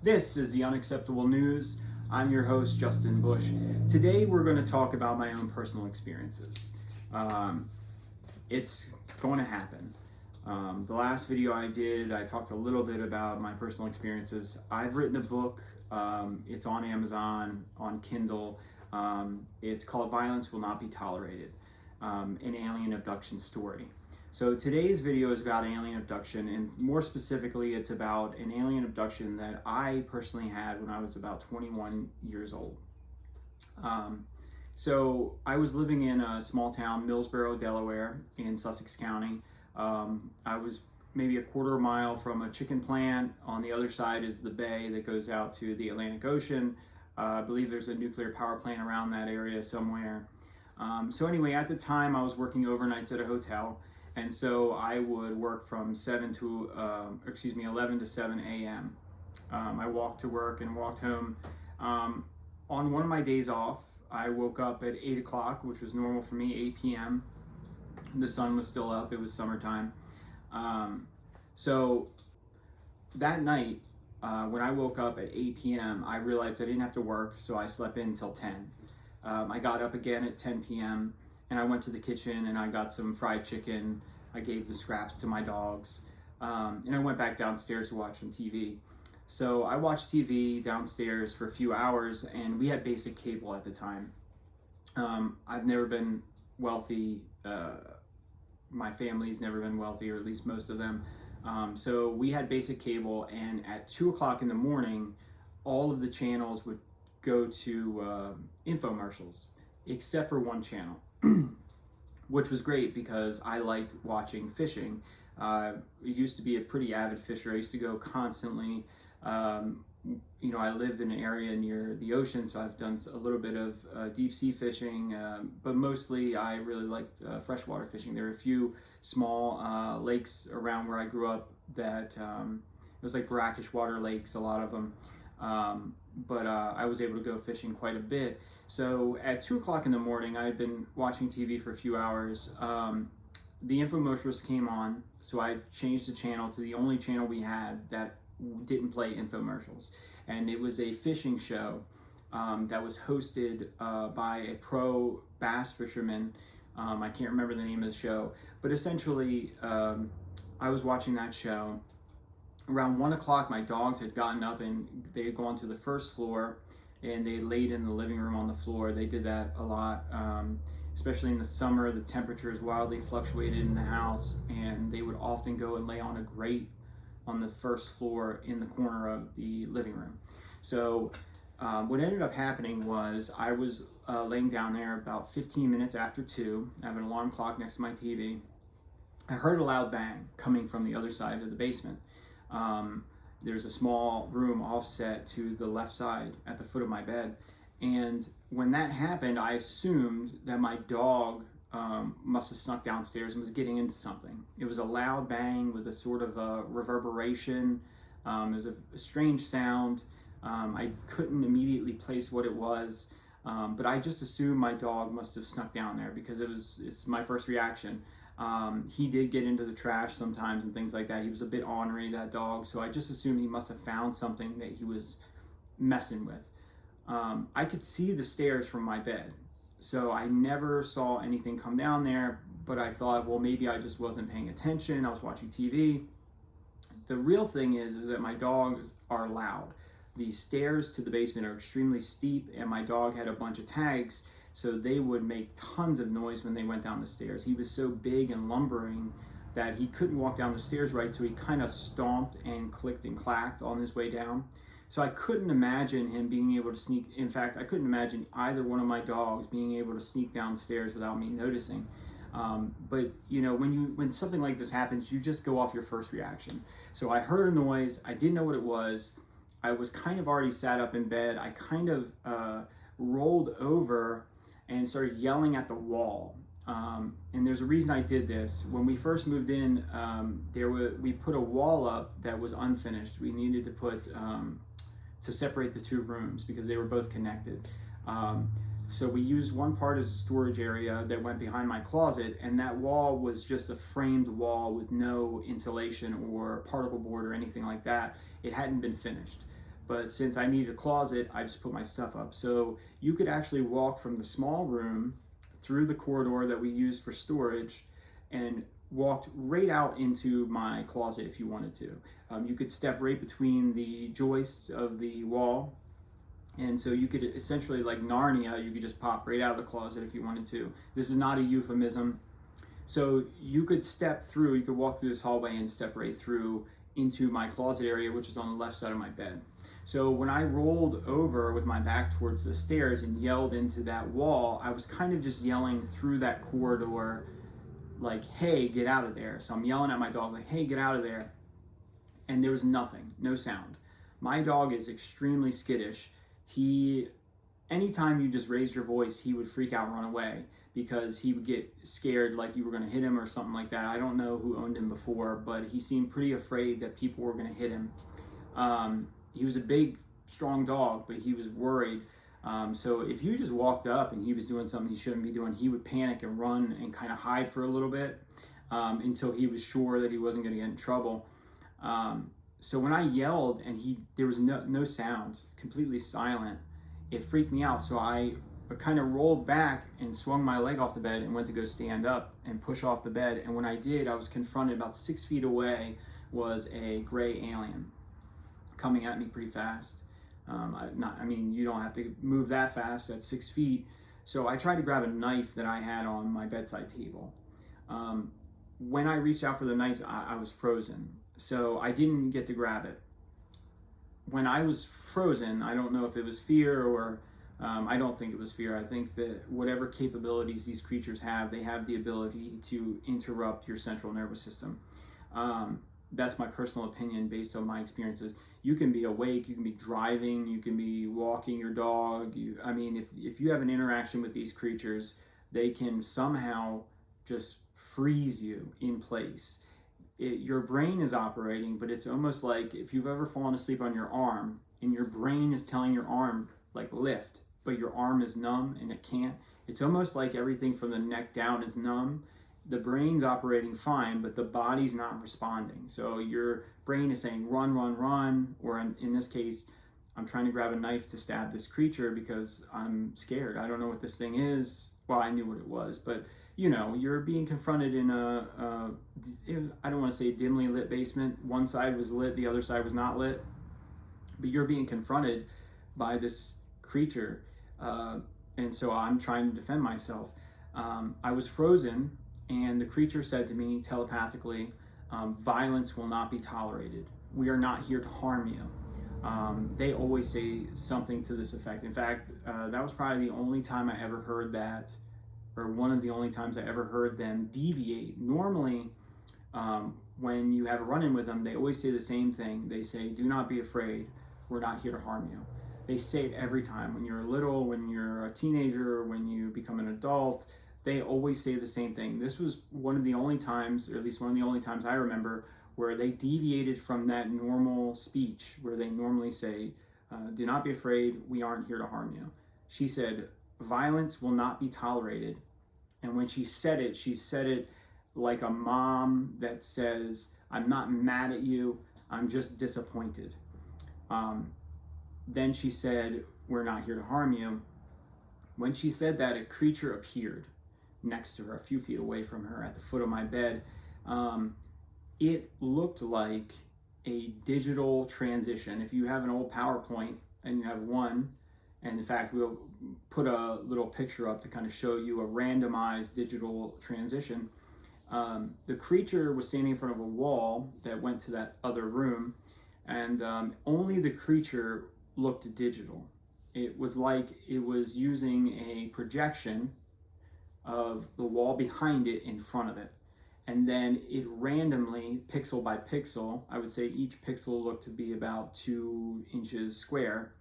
This is the Unacceptable News. I'm your host, Justin Bush. Today we're going to talk about my own personal experiences. It's going to happen. The last video I did, I talked a little bit about my personal experiences. I've written a book. It's on Amazon, on Kindle. It's called Violence Will Not Be Tolerated, an alien abduction story. So today's video is about alien abduction, and more specifically, it's about an alien abduction that I personally had when I was about 21 years old. So I was living in a small town, Millsboro, Delaware, in Sussex County. I was maybe a quarter mile from a chicken plant. On the other side is the bay that goes out to the Atlantic Ocean. I believe there's a nuclear power plant around that area somewhere. So anyway, at the time I was working overnights at a hotel. And so I would work from 11 to 7 a.m. I walked to work and walked home. On one of my days off, I woke up at 8 o'clock, which was normal for me, 8 p.m. The sun was still up, it was summertime. So that night, when I woke up at 8 p.m., I realized I didn't have to work, so I slept in until 10. I got up again at 10 p.m. and I went to the kitchen and I got some fried chicken. I gave the scraps to my dogs, and I went back downstairs to watch some TV. So I watched TV downstairs for a few hours, and we had basic cable at the time. I've never been wealthy. My family's never been wealthy, or at least most of them. So we had basic cable, and at 2 o'clock in the morning, all of the channels would go to infomercials, except for one channel. Which was great because I liked watching fishing. I used to be a pretty avid fisher. I used to go constantly. I lived in an area near the ocean, so I've done a little bit of deep sea fishing, but mostly I really liked freshwater fishing. There are a few small lakes around where I grew up that it was like brackish water lakes, a lot of them. But I was able to go fishing quite a bit. So at 2 o'clock in the morning, I had been watching TV for a few hours. The infomercials came on, so I changed the channel to the only channel we had that didn't play infomercials. And it was a fishing show that was hosted by a pro bass fisherman. I can't remember the name of the show, but essentially I was watching that show. Around 1 o'clock, my dogs had gotten up and they had gone to the first floor and they laid in the living room on the floor. They did that a lot, especially in the summer. The temperatures wildly fluctuated in the house, and they would often go and lay on a grate on the first floor in the corner of the living room. So what ended up happening was I was laying down there about 15 minutes after 2. I have an alarm clock next to my TV. I heard a loud bang coming from the other side of the basement. There's a small room offset to the left side at the foot of my bed. And when that happened, I assumed that my dog must have snuck downstairs and was getting into something. It was a loud bang with a sort of a reverberation. It was a strange sound. I couldn't immediately place what it was, but I just assumed my dog must have snuck down there because it's my first reaction. He did get into the trash sometimes and things like that. He was a bit ornery, that dog, so I just assumed he must have found something that he was messing with. I could see the stairs from my bed, so I never saw anything come down there, but I thought, well, maybe I just wasn't paying attention. I was watching TV. The real thing is that my dogs are loud. The stairs to the basement are extremely steep, and my dog had a bunch of tags, so they would make tons of noise when they went down the stairs. He was so big and lumbering that he couldn't walk down the stairs right, so he kind of stomped and clicked and clacked on his way down. So I couldn't imagine him being able to sneak. In fact, I couldn't imagine either one of my dogs being able to sneak downstairs without me noticing. But when something like this happens, you just go off your first reaction. So I heard a noise. I didn't know what it was. I was kind of already sat up in bed. I kind of rolled over and started yelling at the wall. And there's a reason I did this. When we first moved in, we put a wall up that was unfinished. We needed to put to separate the two rooms because they were both connected. So we used one part as a storage area that went behind my closet, and that wall was just a framed wall with no insulation or particle board or anything like that. It hadn't been finished. But since I needed a closet, I just put my stuff up. So you could actually walk from the small room through the corridor that we used for storage and walked right out into my closet if you wanted to. You could step right between the joists of the wall, and so you could essentially, like Narnia, you could just pop right out of the closet if you wanted to. This is not a euphemism. So you could step through, you could walk through this hallway and step right through into my closet area, which is on the left side of my bed. So when I rolled over with my back towards the stairs and yelled into that wall, I was kind of just yelling through that corridor, like, hey, get out of there. So I'm yelling at my dog, like, hey, get out of there. And there was nothing, no sound. My dog is extremely skittish. Anytime you just raise your voice, he would freak out and run away because he would get scared like you were going to hit him or something like that. I don't know who owned him before, but he seemed pretty afraid that people were going to hit him. He was a big, strong dog, but he was worried. So if you just walked up and he was doing something he shouldn't be doing, he would panic and run and kind of hide for a little bit until he was sure that he wasn't going to get in trouble. So when I yelled and there was no sound, completely silent, it freaked me out. So I kind of rolled back and swung my leg off the bed and went to go stand up and push off the bed. And when I did, I was confronted about 6 feet away was a gray alien coming at me pretty fast. You don't have to move that fast at 6 feet. So I tried to grab a knife that I had on my bedside table. When I reached out for the knife, I was frozen. So I didn't get to grab it. When I was frozen, I don't know if it was fear or I don't think it was fear. I think that whatever capabilities these creatures have, they have the ability to interrupt your central nervous system. That's my personal opinion based on my experiences. You can be awake, you can be driving, you can be walking your dog. If you have an interaction with these creatures, they can somehow just freeze you in place. Your brain is operating, but it's almost like if you've ever fallen asleep on your arm and your brain is telling your arm, like, lift, but your arm is numb and it can't. It's almost like everything from the neck down is numb. The brain's operating fine, but the body's not responding. So your brain is saying, run, run, run, or in this case, I'm trying to grab a knife to stab this creature because I'm scared. I don't know what this thing is. Well, I knew what it was, but you're being confronted in I don't want to say dimly lit basement. One side was lit, the other side was not lit. But you're being confronted by this creature. And so I'm trying to defend myself. I was frozen, and the creature said to me telepathically, violence will not be tolerated. We are not here to harm you. They always say something to this effect. In fact, that was probably the only time I ever heard that, or one of the only times I ever heard them deviate. Normally, when you have a run-in with them, they always say the same thing. They say, do not be afraid. We're not here to harm you. They say it every time. When you're little, when you're a teenager, when you become an adult, they always say the same thing. This was one of the only times, or at least one of the only times I remember, where they deviated from that normal speech, where they normally say, do not be afraid. We aren't here to harm you. She said, violence will not be tolerated. And when she said it like a mom that says, I'm not mad at you, I'm just disappointed. Then she said, we're not here to harm you. When she said that, a creature appeared next to her, a few feet away from her at the foot of my bed. It looked like a digital transition. If you have an old PowerPoint and you have one, and in fact, we'll put a little picture up to kind of show you a randomized digital transition. The creature was standing in front of a wall that went to that other room, and only the creature looked digital. It was like it was using a projection of the wall behind it in front of it. And then it randomly, pixel by pixel, I would say each pixel looked to be about 2 inches square.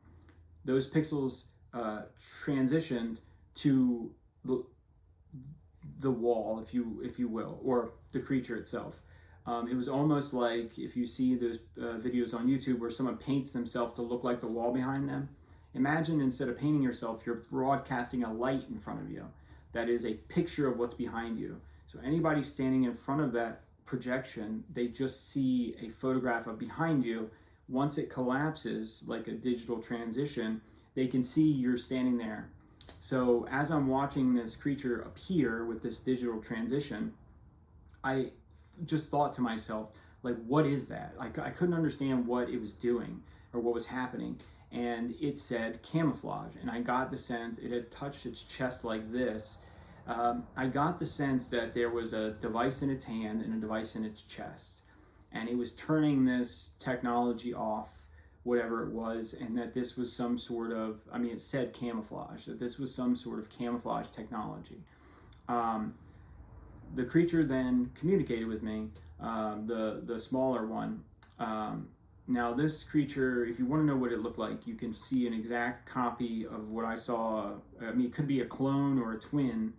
Those pixels transitioned to the wall, if you will, or the creature itself. It was almost like if you see those videos on YouTube where someone paints themselves to look like the wall behind them. Imagine instead of painting yourself, you're broadcasting a light in front of you. That is a picture of what's behind you. So anybody standing in front of that projection, they just see a photograph of behind you once it collapses, like a digital transition, they can see you're standing there. So as I'm watching this creature appear with this digital transition, I just thought to myself, like, what is that? Like, I couldn't understand what it was doing or what was happening. And it said camouflage. And I got the sense it had touched its chest like this. I got the sense that there was a device in its hand and a device in its chest. And it was turning this technology off, whatever it was, and that this was some sort of, I mean, it said camouflage, that this was some sort of camouflage technology. The creature then communicated with me, the smaller one. Now this creature, if you want to know what it looked like, you can see an exact copy of what I saw. I mean, it could be a clone or a twin.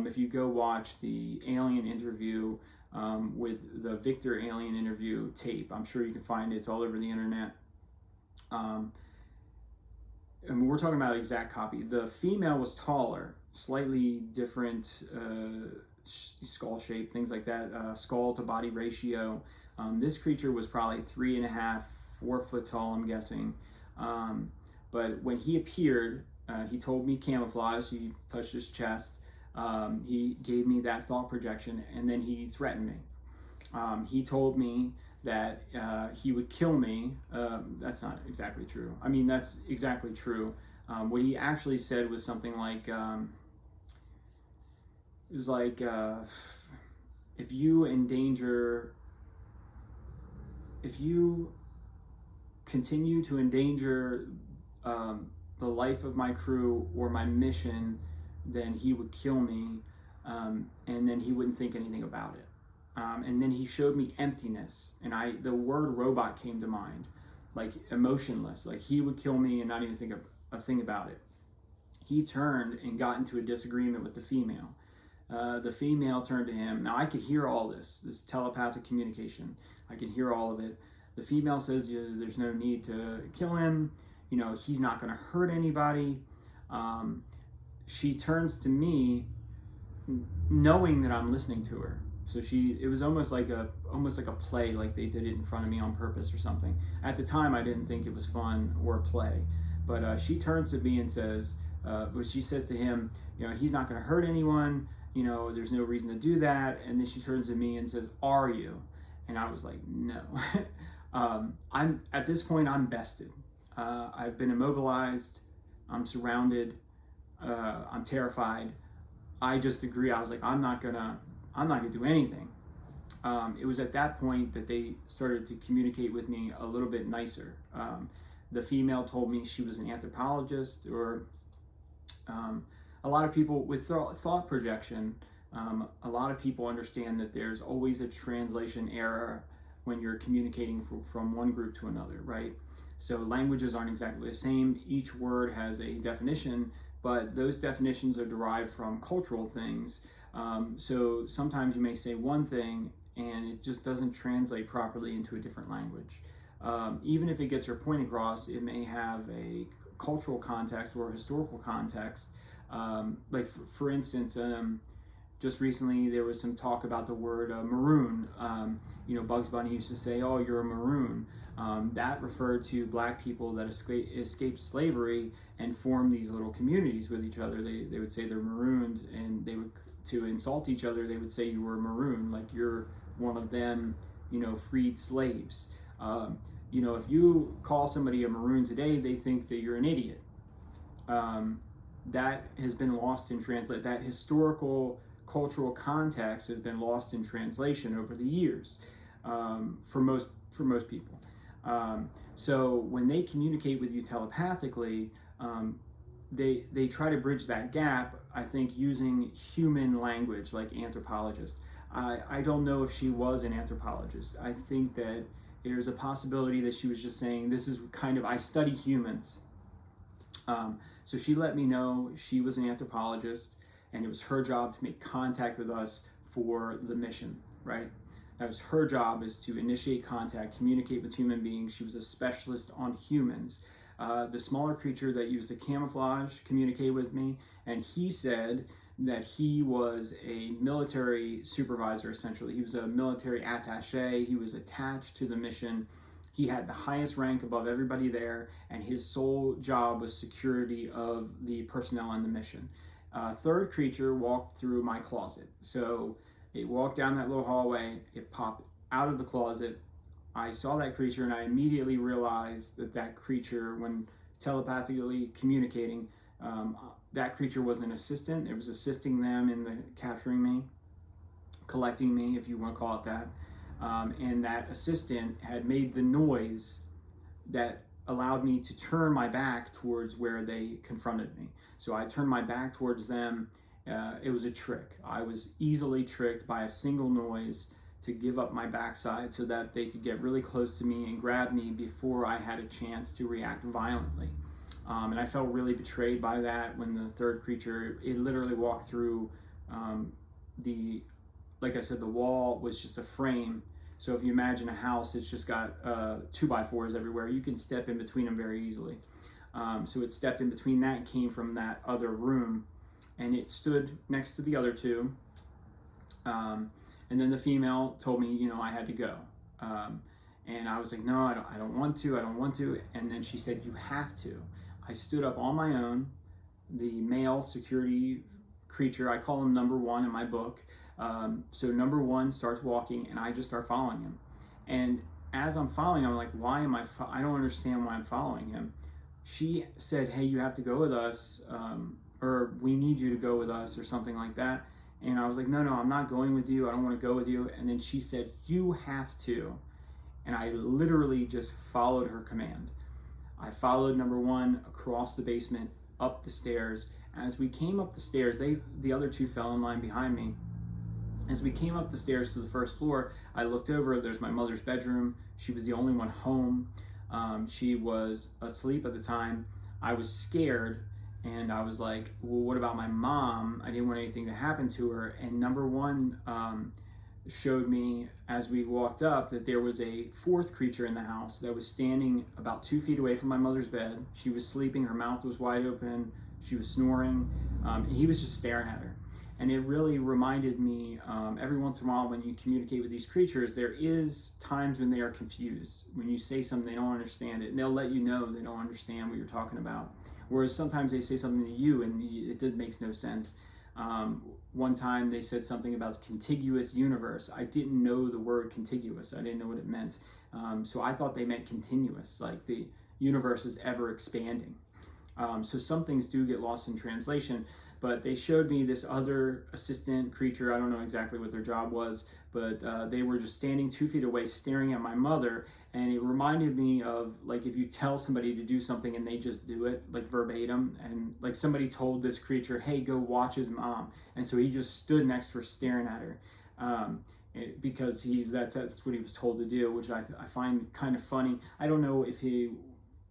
If you go watch the alien interview with the Victor alien interview tape, I'm sure you can find it. It's all over the internet. And we're talking about exact copy. The female was taller, slightly different skull shape, things like that, skull to body ratio. This creature was probably 3.5, 4 foot tall, I'm guessing. But when he appeared, he told me camouflage. He touched his chest. He gave me that thought projection, and then he threatened me. He told me that he would kill me. That's not exactly true. I mean, that's exactly true. What he actually said was something like, it was like, if you continue to endanger the life of my crew or my mission, then he would kill me, and then he wouldn't think anything about it. And then he showed me emptiness, and the word robot came to mind, like emotionless, like he would kill me and not even think a thing about it. He turned and got into a disagreement with the female. The female turned to him. Now I could hear all this telepathic communication. I could hear all of it. The female says, there's no need to kill him. You know, he's not going to hurt anybody. She turns to me knowing that I'm listening to her. So it was almost like a play, like they did it in front of me on purpose or something. At the time, I didn't think it was fun or a play. But she turns to me and says, she says to him, you know, he's not going to hurt anyone. You know, there's no reason to do that. And then she turns to me and says, "Are you?" And I was like, "No." At this point, I'm bested. I've been immobilized. I'm surrounded. I'm terrified. I just agree. I was like, I'm not gonna do anything. It was at that point that they started to communicate with me a little bit nicer. The female told me she was an anthropologist, or a lot of people with thought projection, a lot of people understand that there's always a translation error when you're communicating from one group to another, right? So languages aren't exactly the same. Each word has a definition, but those definitions are derived from cultural things. So sometimes you may say one thing and it just doesn't translate properly into a different language. Even if it gets your point across, it may have a cultural context or a historical context. Like for instance, just recently there was some talk about the word maroon. You know, Bugs Bunny used to say, "Oh, you're a maroon." That referred to black people that escaped slavery and formed these little communities with each other. They would say they're marooned, and they would, to insult each other, they would say you were a maroon, like you're one of them, you know, freed slaves. You know, if you call somebody a maroon today, they think that you're an idiot. That has been lost in translation. That historical cultural context has been lost in translation over the years, for most people. So when they communicate with you telepathically, they try to bridge that gap, I think, using human language, like anthropologist. I don't know if she was an anthropologist. I think that there's a possibility that she was just saying, this is kind of, I study humans. So she let me know she was an anthropologist, and it was her job to make contact with us for the mission, right? That was her job, is to initiate contact, communicate with human beings. She was a specialist on humans. The smaller creature that used the camouflage communicated with me, and he said that he was a military supervisor, essentially. He was a military attaché. He was attached to the mission, He had the highest rank above everybody there, and his sole job was security of the personnel on the mission. Third creature walked through my closet. So it walked down that little hallway, it popped out of the closet. I saw that creature, and I immediately realized that that creature, when telepathically communicating, that creature was an assistant. It was assisting them in the capturing me, collecting me, if you want to call it that. And that assistant had made the noise that allowed me to turn my back towards where they confronted me. So I turned my back towards them. It was a trick. I was easily tricked by a single noise to give up my backside so that they could get really close to me and grab me before I had a chance to react violently. And I felt really betrayed by that when the third creature, it literally walked through like I said, the wall was just a frame. So if you imagine a house, it's just got 2x4s everywhere. You can step in between them very easily. So it stepped in between that and came from that other room, and it stood next to the other two. And then the female told me, I had to go. And I was like, no, I don't want to. And then she said, you have to. I stood up on my own. The male security creature, I call him number one in my book. So number one starts walking, and I just start following him. And as I'm following him, I'm like, why am I don't understand why I'm following him. She said, hey, you have to go with us, or we need you to go with us, or something like that. And I was like, no, I'm not going with you. I don't want to go with you. And then she said, you have to. And I literally just followed her command. I followed number one across the basement, up the stairs. As we came up the stairs, the other two fell in line behind me. As we came up the stairs to the first floor, I looked over. There's my mother's bedroom. She was the only one home. She was asleep at the time. I was scared, and I was like, well, what about my mom? I didn't want anything to happen to her. And number one showed me, as we walked up, that there was a fourth creature in the house that was standing about 2 feet away from my mother's bed. She was sleeping. Her mouth was wide open. She was snoring. He was just staring at her. And it really reminded me, every once in a while when you communicate with these creatures, there is times when they are confused. When you say something, they don't understand it, and they'll let you know they don't understand what you're talking about. Whereas sometimes they say something to you and it makes no sense. One time they said something about contiguous universe. I didn't know the word contiguous. I didn't know what it meant. So I thought they meant continuous, like the universe is ever expanding. So some things do get lost in translation. But they showed me this other assistant creature. I don't know exactly what their job was, but they were just standing 2 feet away staring at my mother. And it reminded me of, like, if you tell somebody to do something and they just do it, like verbatim. And like somebody told this creature, hey, go watch his mom. And so he just stood next to her staring at her. Because that's what he was told to do, which I find kind of funny. I don't know if he...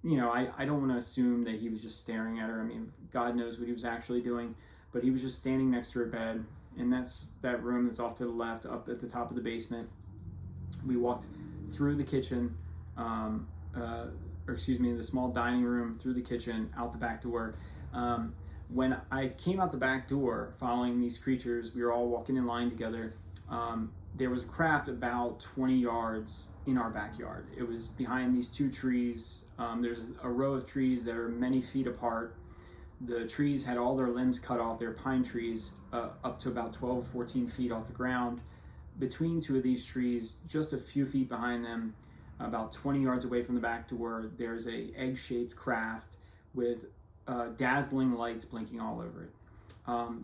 I don't want to assume that he was just staring at her. I mean, God knows what he was actually doing, but he was just standing next to her bed, and that's that room that's off to the left, up at the top of the basement. We walked through the kitchen, the small dining room, through the kitchen, out the back door. When I came out the back door, following these creatures, we were all walking in line together. There was a craft about 20 yards in our backyard. It was behind these two trees. There's a row of trees that are many feet apart. The trees had all their limbs cut off. They're pine trees up to about 12, 14 feet off the ground. Between two of these trees, just a few feet behind them, about 20 yards away from the back door, there's a egg-shaped craft with dazzling lights blinking all over it.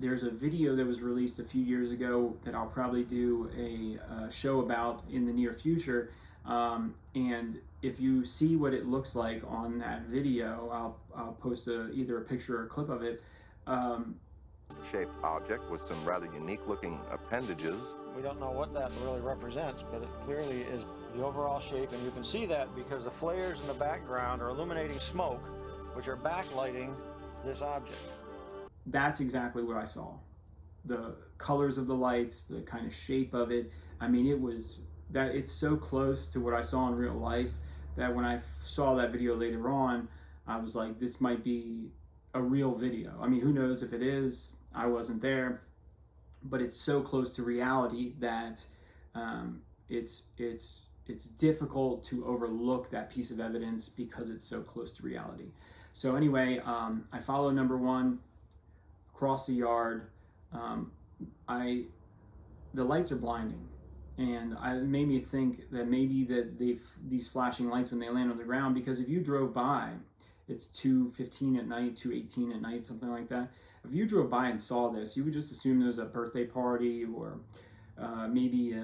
There's a video that was released a few years ago that I'll probably do a show about in the near future. And if you see what it looks like on that video, I'll post either a picture or a clip of it. Shaped object with some rather unique looking appendages. We don't know what that really represents, but it clearly is the overall shape, and you can see that because the flares in the background are illuminating smoke, which are backlighting this object. That's exactly what I saw. The colors of the lights, the kind of shape of it. I mean, it's so close to what I saw in real life that when I saw that video later on, I was like, this might be a real video. I mean, who knows if it is? I wasn't there, but it's so close to reality that it's it's difficult to overlook that piece of evidence because it's so close to reality. So anyway, I follow number one across the yard. The lights are blinding, and it made me think that maybe that these flashing lights when they land on the ground, because if you drove by, it's 2:15 at night, 2:18 at night, something like that. If you drove by and saw this, you would just assume there's a birthday party or maybe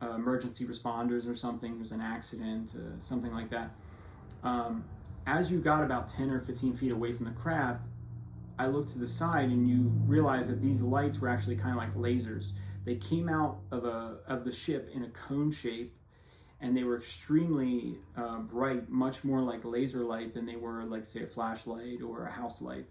emergency responders or something. There's an accident, something like that. As you got about 10 or 15 feet away from the craft, I looked to the side and you realize that these lights were actually kind of like lasers. They came out of the ship in a cone shape, and they were extremely bright, much more like laser light than they were like, say, a flashlight or a house light.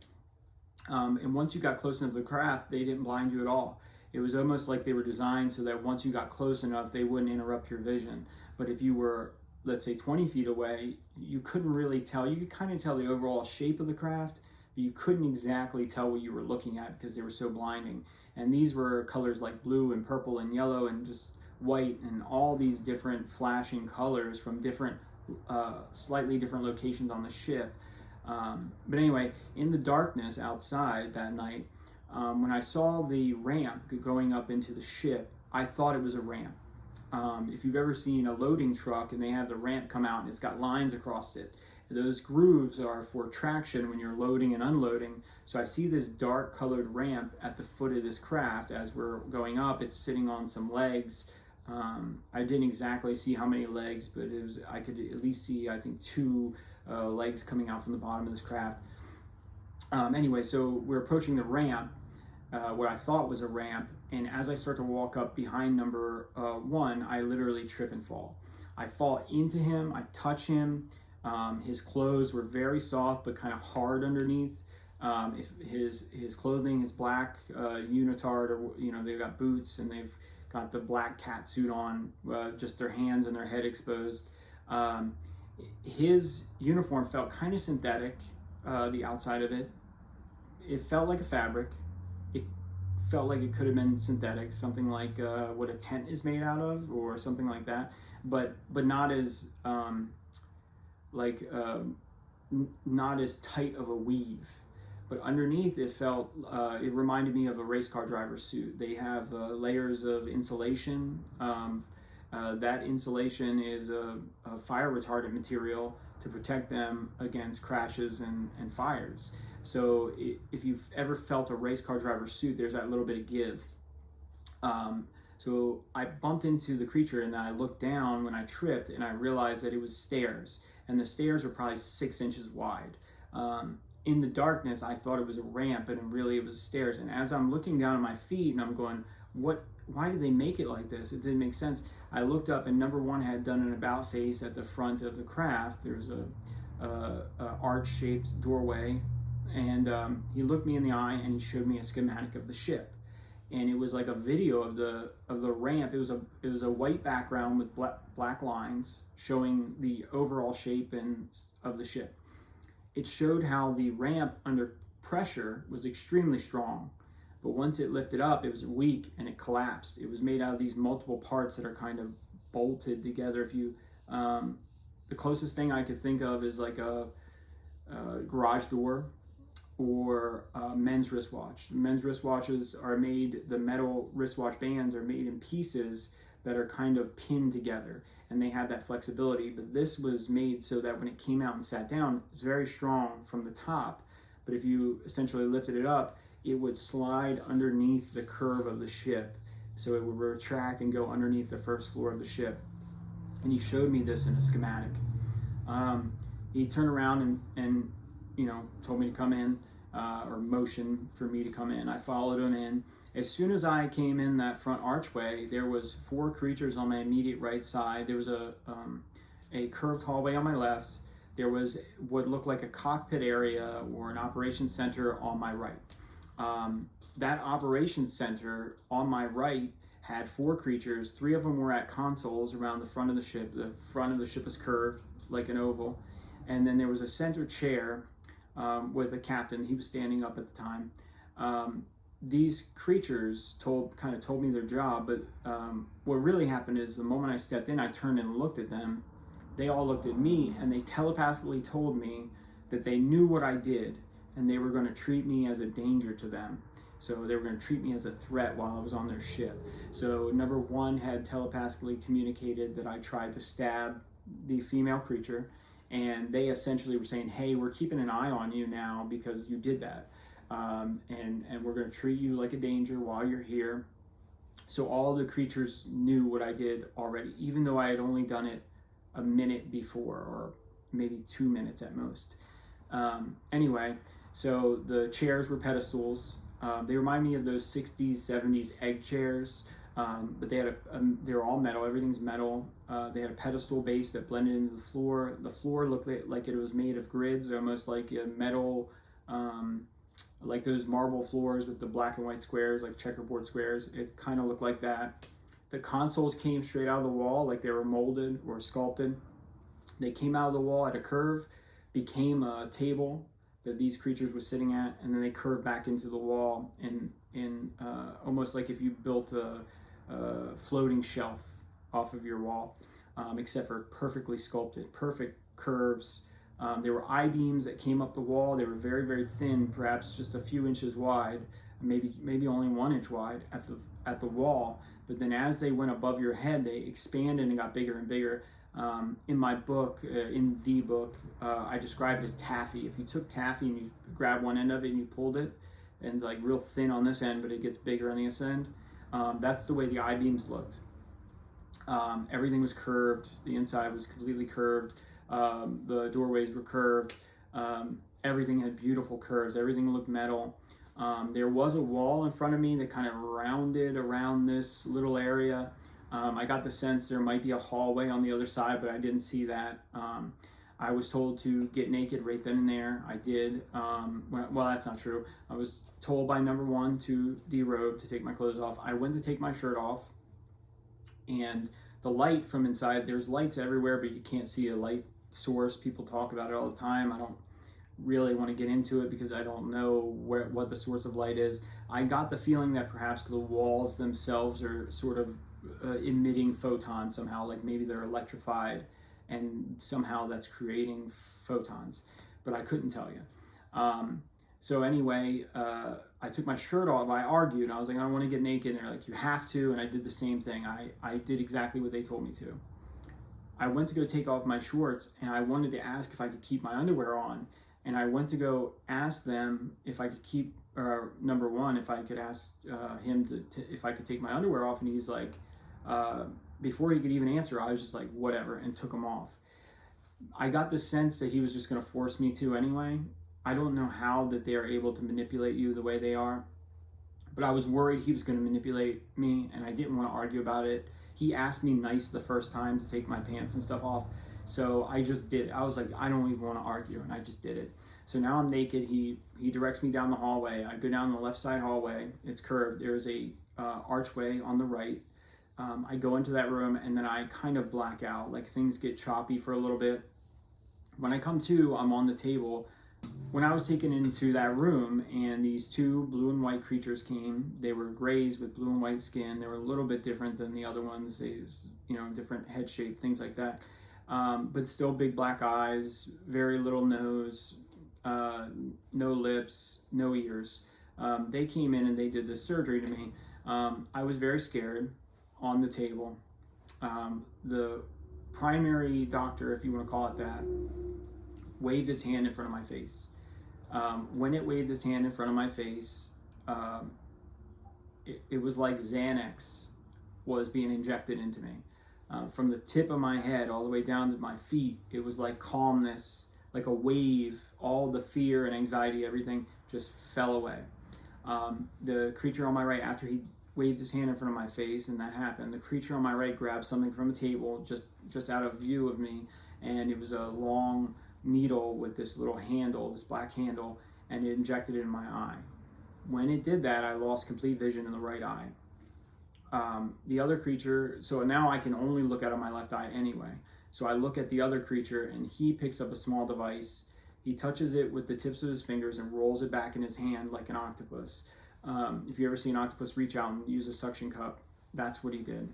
And once you got close enough to the craft, they didn't blind you at all. It was almost like they were designed so that once you got close enough, they wouldn't interrupt your vision. But if you were, let's say, 20 feet away, you couldn't really tell. You could kind of tell the overall shape of the craft, but you couldn't exactly tell what you were looking at because they were so blinding. And these were colors like blue and purple and yellow and just white and all these different flashing colors from different, slightly different locations on the ship. But anyway, in the darkness outside that night, when I saw the ramp going up into the ship, I thought it was a ramp. If you've ever seen a loading truck and they have the ramp come out and it's got lines across it, those grooves are for traction when you're loading and unloading. So I see this dark colored ramp at the foot of this craft as we're going up. It's sitting on some legs. I didn't exactly see how many legs, but I could at least see, I think, 2 legs coming out from the bottom of this craft. Anyway, so we're approaching the ramp, what I thought was a ramp, and as I start to walk up behind number 1, I literally trip and fall. I fall into him, I touch him. His clothes were very soft but kind of hard underneath. If his clothing is black unitard, or they've got boots and they've got the black cat suit on, just their hands and their head exposed. His uniform felt kind of synthetic, the outside of it. It felt like a fabric. It felt like it could have been synthetic, something like what a tent is made out of or something like that, but not as not as tight of a weave. But underneath it felt, it reminded me of a race car driver's suit. They have layers of insulation. That insulation is a fire retardant material to protect them against crashes and fires. So if you've ever felt a race car driver's suit, there's that little bit of give. So I bumped into the creature and I looked down when I tripped and I realized that it was stairs. And the stairs were probably 6 inches wide. In the darkness, I thought it was a ramp, but really it was stairs. And as I'm looking down at my feet and I'm going, why did they make it like this? It didn't make sense. I looked up and number 1 had done an about face at the front of the craft. There's a arch-shaped doorway. And he looked me in the eye and he showed me a schematic of the ship. And it was like a video of the ramp. It was a white background with black lines showing the overall shape of the ship. It showed how the ramp under pressure was extremely strong, but once it lifted up, it was weak and it collapsed. It was made out of these multiple parts that are kind of bolted together. If you, the closest thing I could think of is like a garage door or men's wristwatch. Men's wristwatches are made, the metal wristwatch bands are made in pieces that are kind of pinned together, and they have that flexibility. But this was made so that when it came out and sat down, it's very strong from the top, but if you essentially lifted it up, it would slide underneath the curve of the ship. So it would retract and go underneath the first floor of the ship. And he showed me this in a schematic. He turned around and told me to come in, or motioned for me to come in. I followed him in. As soon as I came in that front archway, there was 4 creatures on my immediate right side. There was a curved hallway on my left. There was what looked like a cockpit area or an operations center on my right. That operations center on my right had 4 creatures. 3 of them were at consoles around the front of the ship. The front of the ship was curved like an oval. And then there was a center chair with a captain. He was standing up at the time. these creatures kind of told me their job, but what really happened is the moment I stepped in, I turned and looked at them. They all looked at me, and they telepathically told me that they knew what I did, and they were going to treat me as a danger to them. So they were going to treat me as a threat while I was on their ship. So number one had telepathically communicated that I tried to stab the female creature, and they essentially were saying, hey, we're keeping an eye on you now because you did that. And we're going to treat you like a danger while you're here. So all the creatures knew what I did already, even though I had only done it a minute before, or maybe 2 minutes at most. Anyway, so the chairs were pedestals. They remind me of those 60s, 70s egg chairs, but they had they were all metal. Everything's metal. They had a pedestal base that blended into the floor. The floor looked like it was made of grids, almost like a metal, like those marble floors with the black and white squares, like checkerboard squares. It kind of looked like that. The consoles came straight out of the wall, like they were molded or sculpted. They came out of the wall at a curve, became a table that these creatures were sitting at, and then they curved back into the wall in almost like if you built a floating shelf off of your wall, except for perfectly sculpted, perfect curves. There were I-beams that came up the wall. They were very, very thin, perhaps just a few inches wide, maybe only 1 inch wide at the wall. But then as they went above your head, they expanded and got bigger and bigger. In my book, I describe it as taffy. If you took taffy and you grab one end of it and you pulled it, and like real thin on this end, but it gets bigger on this end, that's the way the I-beams looked. Everything was curved. The inside was completely curved. The doorways were curved. Everything had beautiful curves. Everything looked metal. There was a wall in front of me that kind of rounded around this little area. I got the sense there might be a hallway on the other side, but I didn't see that. I was told to get naked right then and there. I did. Well, that's not true. I was told by number one to derobe, to take my clothes off. I went to take my shirt off, and the light from inside, there's lights everywhere, but you can't see a light source. People talk about it all the time. I don't really want to get into it because I don't know what the source of light is. I got the feeling that perhaps the walls themselves are sort of emitting photons somehow, like maybe they're electrified and somehow that's creating photons, but I couldn't tell you. So anyway, I took my shirt off. I argued. I was like, I don't want to get naked. And they're like, you have to. And I did the same thing. I did exactly what they told me to. I went to go take off my shorts, and I wanted to ask if I could keep my underwear on. And I went to go ask them if I could keep, or number one, if I could ask him if I could take my underwear off. And he's like, before he could even answer, I was just like, whatever, and took them off. I got the sense that he was just going to force me to anyway. I don't know how that they are able to manipulate you the way they are, but I was worried he was going to manipulate me, and I didn't want to argue about it. He asked me nice the first time to take my pants and stuff off, so I just did it. I was like, I don't even want to argue, and I just did it. So now I'm naked. He directs me down the hallway. I go down the left side hallway. It's curved. There's a archway on the right. I go into that room, and then I kind of black out. Like things get choppy for a little bit. When I come to, I'm on the table. When I was taken into that room and these two blue and white creatures came, they were grays with blue and white skin. They were a little bit different than the other ones. They was, different head shape, things like that. But still big black eyes, very little nose, no lips, no ears. They came in and they did this surgery to me. I was very scared on the table. The primary doctor, if you want to call it that, waved its hand in front of my face. When it waved its hand in front of my face, it was like Xanax was being injected into me. From the tip of my head all the way down to my feet, it was like calmness, like a wave. All the fear and anxiety, everything just fell away. The creature on my right, after he waved his hand in front of my face and that happened, the creature on my right grabbed something from a table just out of view of me, and it was a long needle with this little handle, this black handle, and it injected it in my eye. When it did that, I lost complete vision in the right eye. The other creature, so now I can only look out of my left eye anyway. So I look at the other creature, and he picks up a small device. He touches it with the tips of his fingers and rolls it back in his hand like an octopus. If you ever see an octopus reach out and use a suction cup, that's what he did.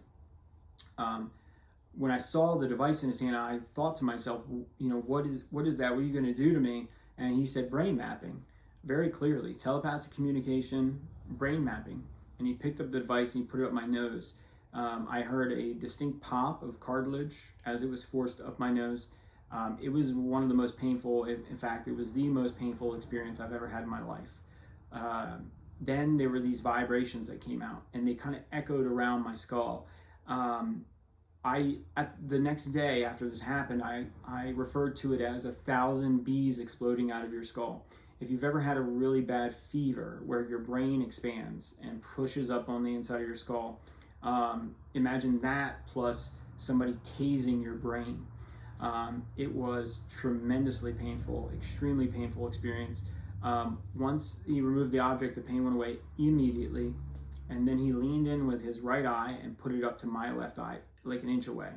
When I saw the device in his hand, I thought to myself, what is that? What are you going to do to me? And he said brain mapping, very clearly, telepathic communication, brain mapping. And he picked up the device and he put it up my nose. I heard a distinct pop of cartilage as it was forced up my nose. It was one of the most painful, in fact, it was the most painful experience I've ever had in my life. Then there were these vibrations that came out and they kind of echoed around my skull. The next day after this happened, I referred to it as 1,000 bees exploding out of your skull. If you've ever had a really bad fever where your brain expands and pushes up on the inside of your skull, imagine that plus somebody tasing your brain. It was tremendously painful, extremely painful experience. Once he removed the object, the pain went away immediately, and then he leaned in with his right eye and put it up to my left eye, like an inch away.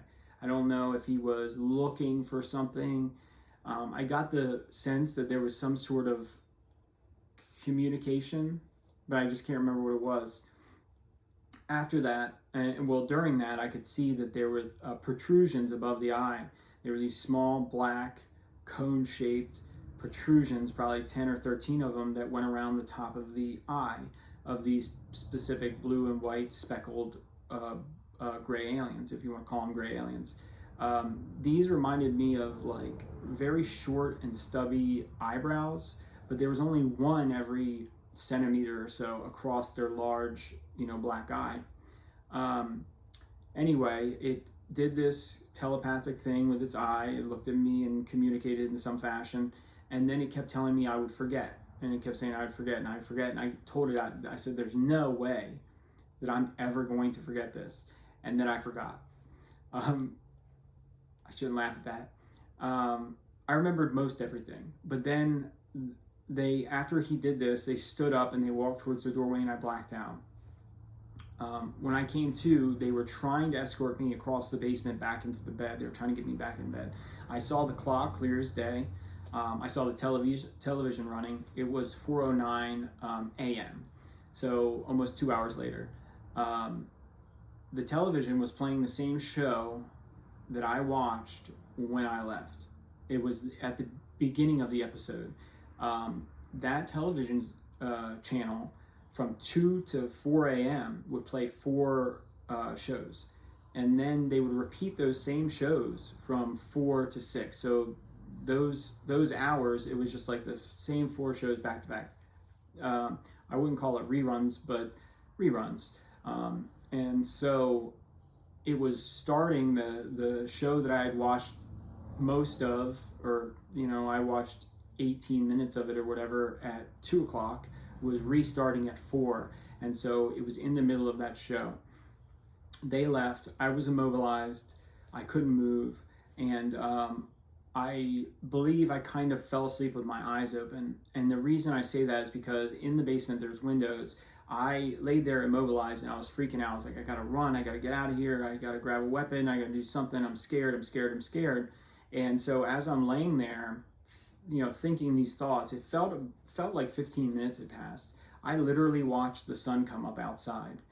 I don't know if he was looking for something. I got the sense that there was some sort of communication, but I just can't remember what it was. After that, during that, I could see that there were protrusions above the eye. There were these small, black, cone-shaped protrusions, probably 10 or 13 of them, that went around the top of the eye of these specific blue and white speckled gray aliens, if you want to call them gray aliens. These reminded me of like very short and stubby eyebrows, but there was only one every centimeter or so across their large, black eye. Anyway, it did this telepathic thing with its eye. It looked at me and communicated in some fashion, and then it kept telling me I would forget, and it kept saying I would forget, and I'd forget, and I told it, I said, there's no way that I'm ever going to forget this, and then I forgot. I shouldn't laugh at that. I remembered most everything, but then after he did this, they stood up and they walked towards the doorway, and I blacked out. When I came to, they were trying to escort me across the basement back into the bed. They were trying to get me back in bed. I saw the clock clear as day. I saw the television running. It was 4:09 a.m., so almost 2 hours later. The television was playing the same show that I watched when I left. It was at the beginning of the episode. That television channel from 2 to 4 a.m. would play 4 shows. And then they would repeat those same shows from 4 to 6. So those hours, it was just like the same 4 shows back to back. I wouldn't call it reruns, but reruns. And so it was starting the show that I had watched most of, or, I watched 18 minutes of it or whatever at 2 o'clock, was restarting at 4. And so it was in the middle of that show. They left. I was immobilized. I couldn't move. And I believe I kind of fell asleep with my eyes open. And the reason I say that is because in the basement there's windows. I laid there immobilized and I was freaking out. I was like, I gotta run. I gotta get out of here. I gotta grab a weapon. I gotta do something. I'm scared. And so as I'm laying there, thinking these thoughts, it felt like 15 minutes had passed. I literally watched the sun come up outside.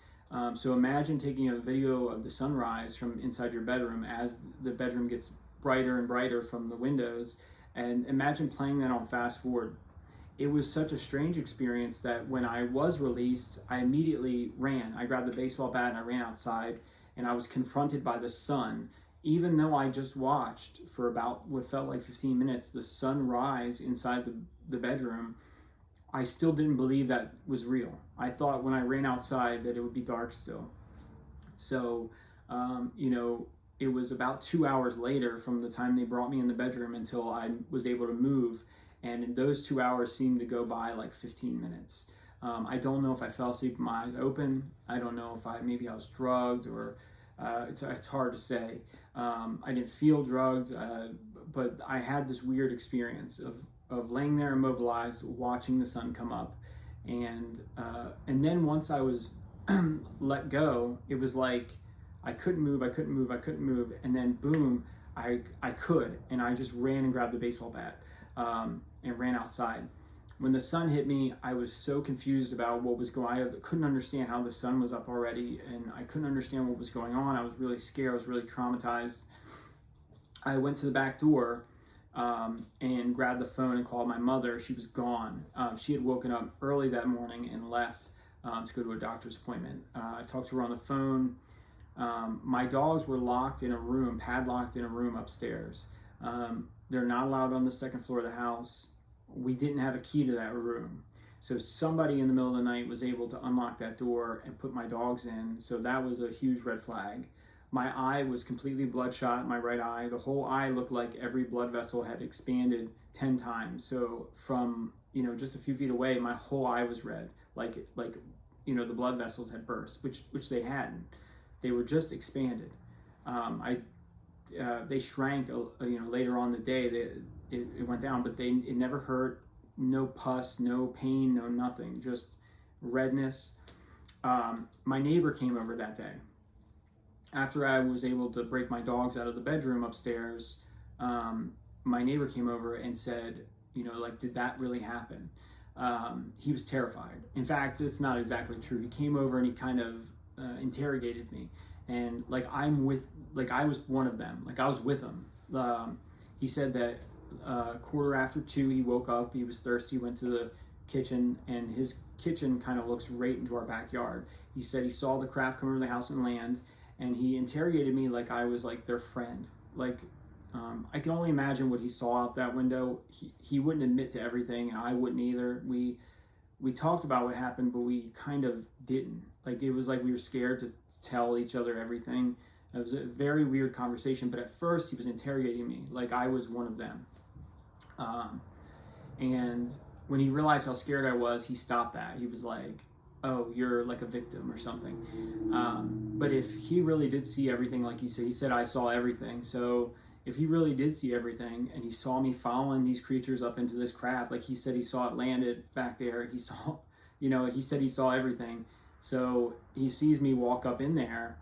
So imagine taking a video of the sunrise from inside your bedroom as the bedroom gets brighter and brighter from the windows, and imagine playing that on fast forward. It was such a strange experience that when I was released, I immediately ran. I grabbed the baseball bat and I ran outside, and I was confronted by the sun. Even though I just watched for about what felt like 15 minutes the sun rise inside the bedroom, I still didn't believe that was real. I thought when I ran outside that it would be dark still. So, it was about 2 hours later from the time they brought me in the bedroom until I was able to move. And those 2 hours seemed to go by like 15 minutes. I don't know if I fell asleep with my eyes open. I don't know if maybe I was drugged, or it's hard to say. I didn't feel drugged, but I had this weird experience of laying there immobilized, watching the sun come up. And then once I was let go, it was like I couldn't move. And then boom, I could. And I just ran and grabbed the baseball bat and ran outside. When the sun hit me, I was so confused about what was going on. I couldn't understand how the sun was up already, and I couldn't understand what was going on. I was really scared. I was really traumatized. I went to the back door and grabbed the phone and called my mother. She was gone. She had woken up early that morning and left to go to a doctor's appointment. I talked to her on the phone. My dogs were locked in a room, padlocked in a room upstairs. They're not allowed on the second floor of the house. We didn't have a key to that room. So somebody in the middle of the night was able to unlock that door and put my dogs in. So that was a huge red flag. My eye was completely bloodshot, my right eye. The whole eye looked like every blood vessel had expanded 10 times. So from, just a few feet away, my whole eye was red. Like the blood vessels had burst, which they hadn't. They were just expanded. They shrank, later on the day. It went down, but it never hurt. No pus, no pain, no nothing, just redness. My neighbor came over that day. After I was able to break my dogs out of the bedroom upstairs, my neighbor came over and said, did that really happen? He was terrified. In fact, it's not exactly true. He came over and he kind of interrogated me, and I was one of them. I was with him. He said that 2:15 he woke up. He was thirsty. Went to the kitchen, and his kitchen kind of looks right into our backyard. He said he saw the craft come over the house and land, and he interrogated me like I was their friend. I can only imagine what he saw out that window. He wouldn't admit to everything, and I wouldn't either. We talked about what happened, but we kind of didn't. It was like we were scared to tell each other everything. It was a very weird conversation, but at first he was interrogating me like I was one of them. And when he realized how scared I was, he stopped that. He was like, oh, you're like a victim or something. But if he really did see everything, like he said I saw everything. So if he really did see everything and he saw me following these creatures up into this craft, like he said he saw it landed back there, he saw, he said he saw everything. So he sees me walk up in there,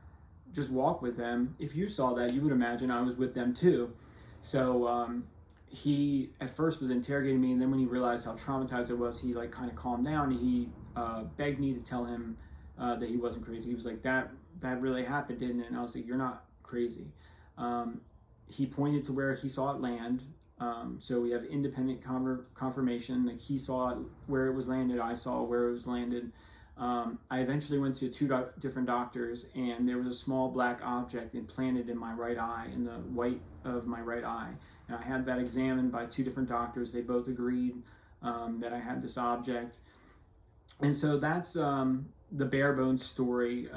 just walk with them. If you saw that, you would imagine I was with them too. So he at first was interrogating me, and then when he realized how traumatized I was, he kind of calmed down. He begged me to tell him that he wasn't crazy. He was like, that really happened, didn't it? And I was like, you're not crazy. He pointed to where he saw it land. So we have independent confirmation. He saw it where it was landed. I saw where it was landed. I eventually went to two different doctors, and there was a small black object implanted in my right eye, in the white of my right eye. And I had that examined by two different doctors. They both agreed that I had this object. And so that's the bare bones story.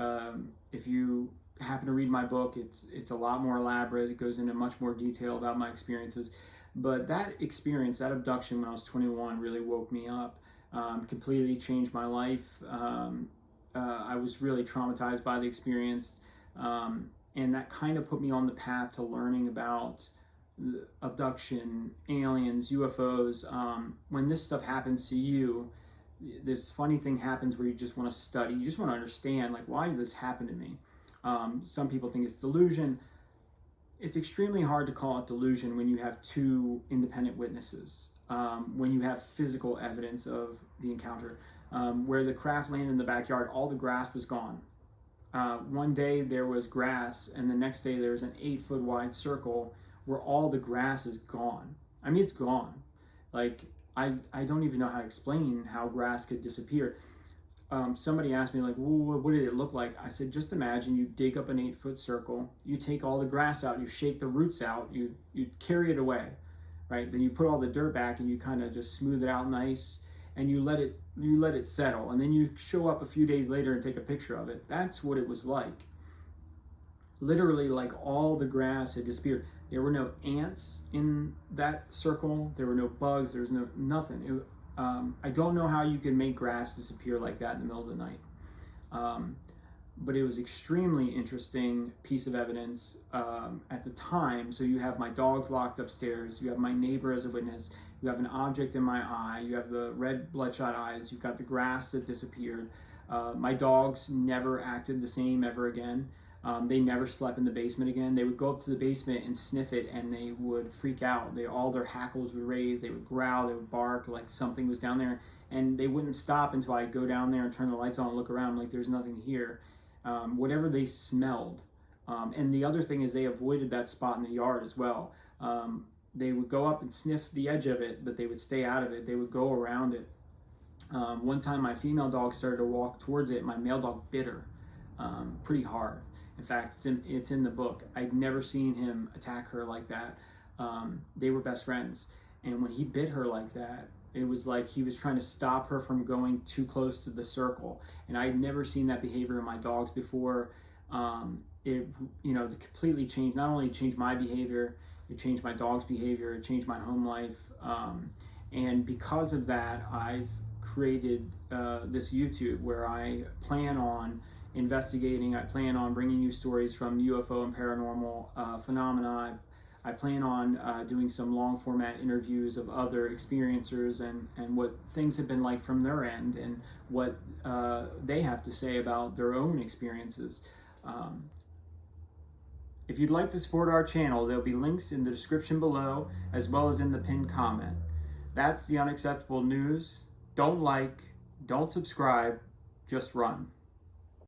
If you happen to read my book, it's a lot more elaborate. It goes into much more detail about my experiences. But that experience, that abduction when I was 21, really woke me up. Completely changed my life. I was really traumatized by the experience, and that kind of put me on the path to learning about abduction, aliens, UFOs. When this stuff happens to you, this funny thing happens where you just want to study, you just want to understand, why did this happen to me? Some people think it's delusion. It's extremely hard to call it delusion when you have two independent witnesses. When you have physical evidence of the encounter. Where the craft landed in the backyard, all the grass was gone. One day there was grass, and the next day there was an 8-foot wide circle where all the grass is gone. I mean, it's gone. I don't even know how to explain how grass could disappear. Somebody asked me, well, what did it look like? I said, just imagine you dig up an 8-foot circle, you take all the grass out, you shake the roots out, you carry it away. Right? Then you put all the dirt back and you kind of just smooth it out nice, and you let it settle, and then you show up a few days later and take a picture of it. That's what it was like. Literally, all the grass had disappeared. There were no ants in that circle. There were no bugs. There was nothing. I don't know how you can make grass disappear like that in the middle of the night. But it was extremely interesting piece of evidence at the time. So you have my dogs locked upstairs, you have my neighbor as a witness, you have an object in my eye, you have the red bloodshot eyes, you've got the grass that disappeared. My dogs never acted the same ever again. They never slept in the basement again. They would go up to the basement and sniff it, and they would freak out. All their hackles would raise. They would growl. They would bark like something was down there, and they wouldn't stop until I go down there and turn the lights on and look around. I'm like, there's nothing here. Whatever they smelled. And the other thing is they avoided that spot in the yard as well. They would go up and sniff the edge of it, but they would stay out of it. They would go around it. One time my female dog started to walk towards it. My male dog bit her pretty hard. In fact, it's in the book. I'd never seen him attack her like that. They were best friends. And when he bit her like that, it was like he was trying to stop her from going too close to the circle. And I'd never seen that behavior in my dogs before. It completely changed, not only changed my behavior, it changed my dog's behavior, it changed my home life. And because of that, I've created this YouTube where I plan on investigating. I plan on bringing you stories from UFO and paranormal phenomena. I plan on doing some long format interviews of other experiencers and what things have been like from their end and what they have to say about their own experiences. If you'd like to support our channel, there'll be links in the description below as well as in the pinned comment. That's the Unacceptable News. Don't like, don't subscribe, just run.